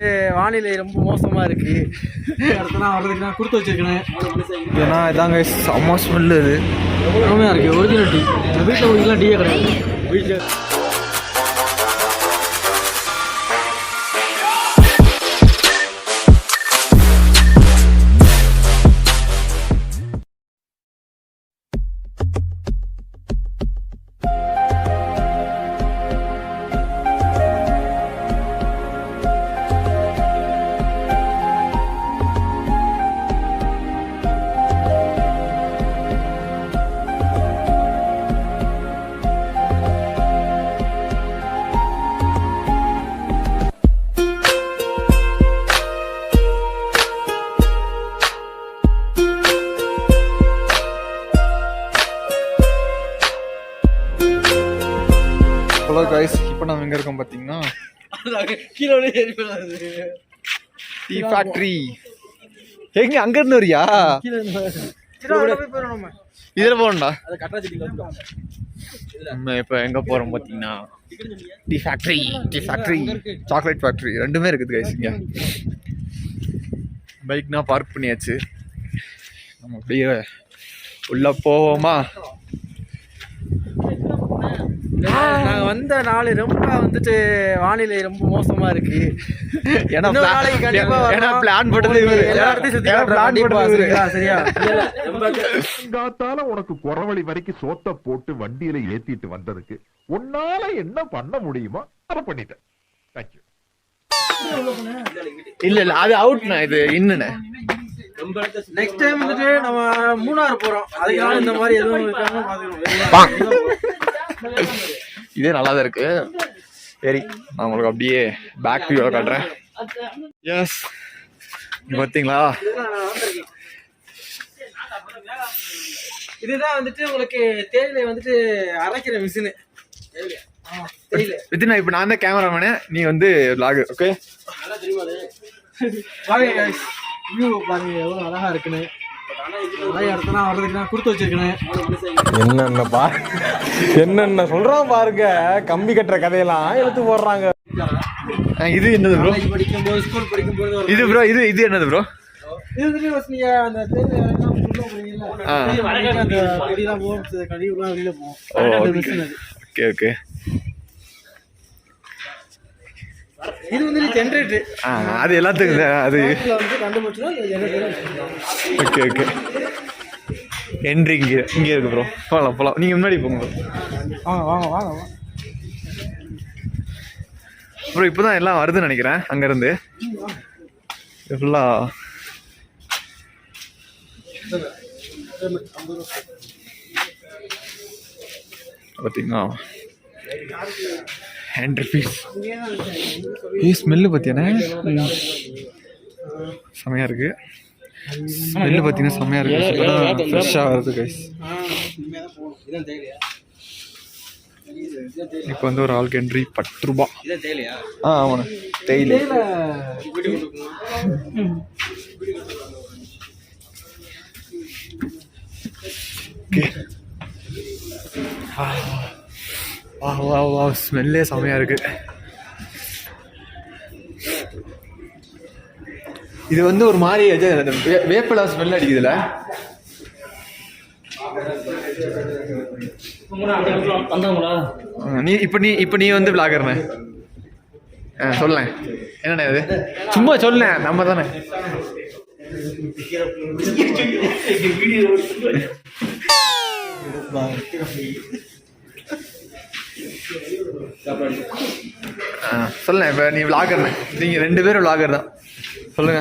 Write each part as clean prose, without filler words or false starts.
வானிலை ரொம்ப மோசமாக இருக்குது. அடுத்தலாம் வர்றதுக்கு நான் கொடுத்து வச்சுருக்கேன். ஏன்னா இதாங்க செம்ம ஸ்மெல்லு. இது செம்மையாக இருக்குது. Original tea. வீட்டில் குடிக்கலாம் டீயே கிடையாது. வீட்டில் இப்போ நம்ம எங்க இருக்கோம் பாத்தீங்கன்னா டீ ஃபேக்டரி. எங்க அங்க இருந்து வரியா? இதுல போகணும்டா. நம்ம இப்போ எங்க போறோம் பாத்தீங்கன்னா tea factory. Tea factory, chocolate factory ரெண்டுமே இருக்குது கைஸ். இங்க பைக்னா பார்க் பண்ணியாச்சு. நம்ம அப்படியே உள்ள போவோமா? நாங்கள் வந்த நாள் ரொம்ப வந்துட்டு வானிலை ரொம்ப மோசமாக இருக்கு. ஏன்னா பிளான் போட்டது சரியா காத்தால உனக்கு குறவழி வரைக்கும் சோத்த போட்டு வண்டியில ஏத்திட்டு வந்ததுக்கு உன்னால என்ன பண்ண முடியுமோ அதை பண்ணிட்டேன். தேங்க்யூ. இல்ல அது அவுட்ண்ணா. இது இன்னுண்ணே நெக்ஸ்ட் டைம் வந்துட்டு நம்ம மூணார் போறோம். அதுக்காக இந்த மாதிரி எதுவும் இருக்காம பாத்துக்கணும். இதே நல்லாதான் இருக்கு. சரி, நான் உங்களுக்கு அப்படியே பேக் வியூல காட்டுறேன். எஸ், பாத்தீங்களா? இதுதான் வந்துட்டு உங்களுக்கு தேயிலை வந்துட்டு அரைக்கிற மிஷின். வித்தினா இப்ப நான் தான் கேமராமேனு, நீ வந்து vlog. ஓகே, வியூ பாருங்க எவ்வளவு அழகா இருக்குன்னு. கொடுத்து வச்சிருக்கேன். என்னென்ன சொல்றான் பாருங்க. கம்பி கட்டுற கதையெல்லாம் எடுத்து போடுறாங்க. இது என்னது ப்ரோ? படிக்கும்போது ஸ்கூல் படிக்கும்போது இது ப்ரோ, இது என்னது ப்ரோ? இது நீங்க அந்த வெளியில போகும். Okay okay. இது வந்து ஜெனரேட்டர். அது எல்லாத்துக்கும் அது. Okay okay. என்ட்ரி இங்கே இருக்கு ப்ரோ. போகலாம். நீங்கள் முன்னாடி போங்க வாங்க ப்ரோ. இப்போ தான் எல்லாம் வருதுன்னு நினைக்கிறேன் அங்கேருந்து. ஃபுல்லாக பார்த்தீங்கன்னா என்ட்ரி ஃபீஸ். ஸ்மெல்லு பார்த்தியானே செம்மையாக இருக்குது. ஸ்மெல்லு பார்த்தீங்கன்னா செம்மையாக இருக்குது. ஃப்ரெஷ்ஷாக வருது கைஸ். இப்போ வந்து ஒரு ஆளுக்கு என்ட்ரி 10 ரூபா. ஆமாண்ணா, தேயிலை. ஓகே. வா ஸ்மெல்லே செம்மையாக இருக்கு. இது வந்து ஒரு மாதிரி வேப்பிலா ஸ்மெல் அடிக்குதுல. நீ வந்து விளாகர்ண்ணே சொல்ல என்னண்ணே அது? சும்மா சொல்ல, நம்ம தானே. சொல்ல, இப்ப நீ விளாகர்ண்ணே. நீங்க 2 பேரும் விளாகர் தான். சொல்லுங்க.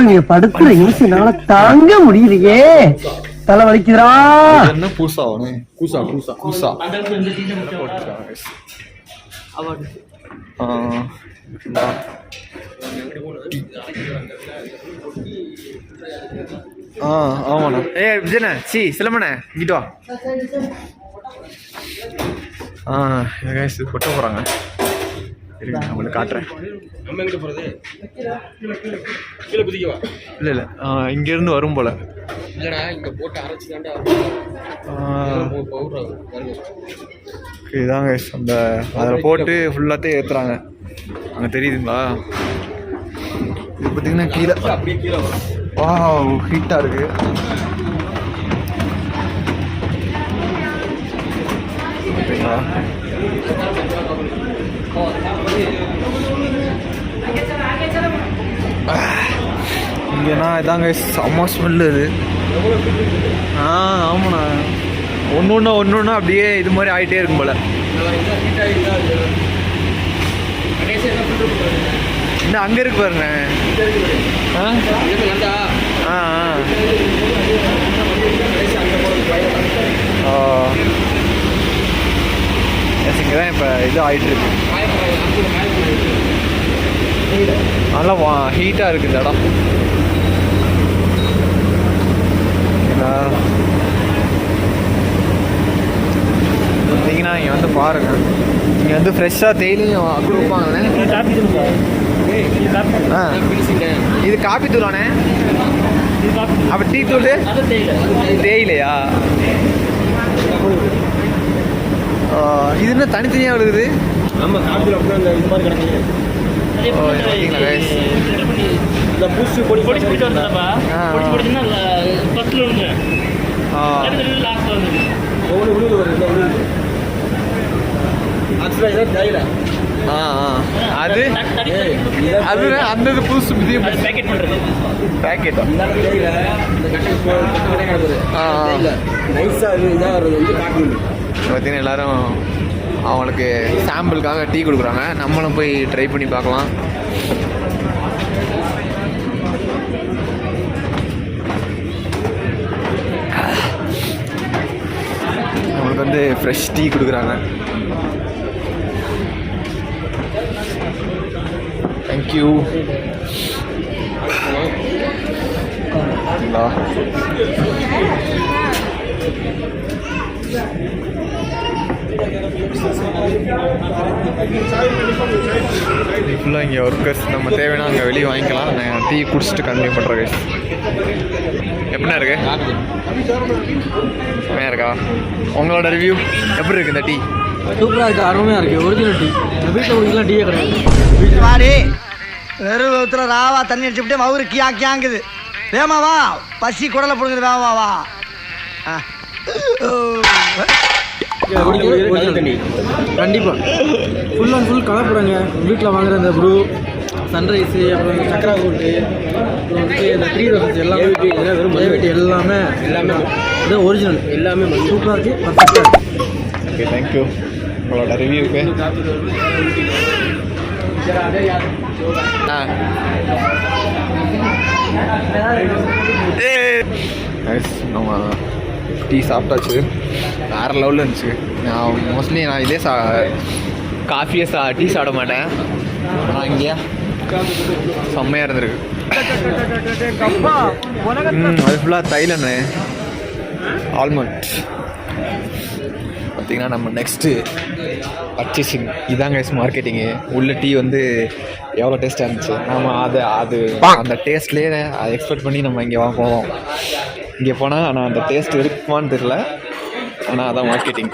நீங்க படுத்துற யோசனால தாங்க முடியலையே, தலை வலிக்குதுடா. என்ன பூசா கூசா கூசா கூசா. ஆமாண்ணா. விஜயண்ணே, சிலம்பண்ணே இங்கிட்டு வா. கொட்ட போறாங்க. இருங்க நான் உங்களுக்கு காட்டுறேன். நம்ம எங்கே போகிறது? கீழே குதிக்கவா? இல்லை இல்லை இங்கேருந்து வரும் போல். இல்லைடா இங்கே போட்டு அரைச்சி தாண்டா இதாங்க அந்த அதில் போட்டு ஃபுல்லாத்தையும் ஏற்றுறாங்க. அங்கே தெரியுதுங்களா? இது பார்த்தீங்கன்னா கீழே அப்படியே கீழே வரும். வா ஹீட்டாக இருக்குது. ஓகேங்களா? இங்கேனா இதாங்க செம்ம ஸ்மெல்லு இது. ஆமாண்ணா ஒன்று ஒன்று அப்படியே இது மாதிரி ஆகிட்டே இருக்கும் போல். இன்னும் அங்கே இருக்கு பாருங்க. இங்கே தான் இப்போ இது ஆகிட்டு இருக்கு. நல்லா ஹீட்டாக இருக்குது இந்த இடம். பார்த்தீங்கன்னா இங்கே வந்து பாருங்கள், இங்கே வந்து ஃப்ரெஷ்ஷாக தேயிலையும் கொடுப்பாங்கண்ணே. இது காப்பி தூளாண்ணே. அப்போ டீ தூள் தேயிலையா? இது என்ன தனித்தனியாக விழுகுது? ஆமாம் காப்பியில் அப்படின்னா இந்த இது மாதிரி கிடக்குது. இந்த பூச்சி பொடி பொடி போயிட்டு வந்தப்பா பொடி பொடிச்சுன்னா ஃபஸ்ட்டில் விழுங்க லாஸ்ட்டில் வந்து ஒவ்வொரு விழுந்து வருது. விழுந்து ஆக்சுவலாக இதான் தேயிலை. அது அது அந்த இது புதுசு புதிய பேக்கெட் பண்ணுறது. பேக்கெட் இதான் தேயிலை. இந்த கட்டை கிடக்குது. நைஸாக இதாக வர்றது வந்து காப்பி. பார்த்தீங்கன்னா எல்லோரும் அவங்களுக்கு சாம்பிளுக்காக டீ கொடுக்குறாங்க. நம்மளும் போய் ட்ரை பண்ணி பார்க்கலாம். நம்மளுக்கு வந்து ஃப்ரெஷ் டீ கொடுக்குறாங்க. தேங்க்யூ. ஃபுல்லாக இங்கே ஒர்க்கர்ஸ் நம்ம தேவைன்னா அங்கே வெளியே வாங்கிக்கலாம். நான் டீ குடிச்சிட்டு கண்டினியூ பண்ணுறேன் கைஸ். எப்படின்னா இருக்கு? செம்மையாக இருக்கா? உங்களோட ரிவ்யூ எப்படி இருக்குது இந்த டீ? சூப்பராக இருக்குது, அருமையாக இருக்குது. Original tea. வீட்டில் குடிக்கலாம் டீயே கிடையாது. வாடி வெறும் வகுத்துல ராவா தண்ணி அடிச்சுட்டு மவுரு கியா கியாங்குது. வேமாவா பசி குடலை பிடுங்குது. வேமாவா கண்டிப்பாக ஃபுல் அண்ட் ஃபுல் கலப்புறாங்க. வீட்டில் வாங்குற இந்த ப்ரூ சன்ரைஸு அப்புறம் சக்கரா கூட்டு இந்த த்ரீ ரோசஸ் எல்லாமே எல்லாமே எல்லாமே இது ஒரிஜினல் எல்லாமே சூப்பராக இருக்குது, பர்ஃபெக்டாக இருக்குது. ஓகே தேங்க்யூ உங்களோட ரிவ்யூக்கு. நம்ம டீ சாப்பிட்டாச்சு. வேறு லெவலில் இருந்துச்சு. நான் மோஸ்ட்லி இதே காஃபியே டீ சாப்பிட மாட்டேன். ஆனால் இங்கே செம்மையாக இருந்திருக்கு. அது ஃபுல்லாக தைலண்ணே ஆல்மண்ட். பார்த்திங்கன்னா நம்ம நெக்ஸ்ட்டு பர்ச்சேசிங் இதாங்க மார்க்கெட்டிங்கு. உள்ள டீ வந்து எவ்வளோ டேஸ்ட்டாக இருந்துச்சு. நம்ம அது அந்த டேஸ்ட்லேயே அதை எக்ஸ்பெக்ட் பண்ணி நம்ம இங்கே போவோம். இங்கே போனால் ஆனால் அந்த டேஸ்ட் இருக்குமான்னு தெரில. ஆனால் அதான் மார்க்கெட்டிங்.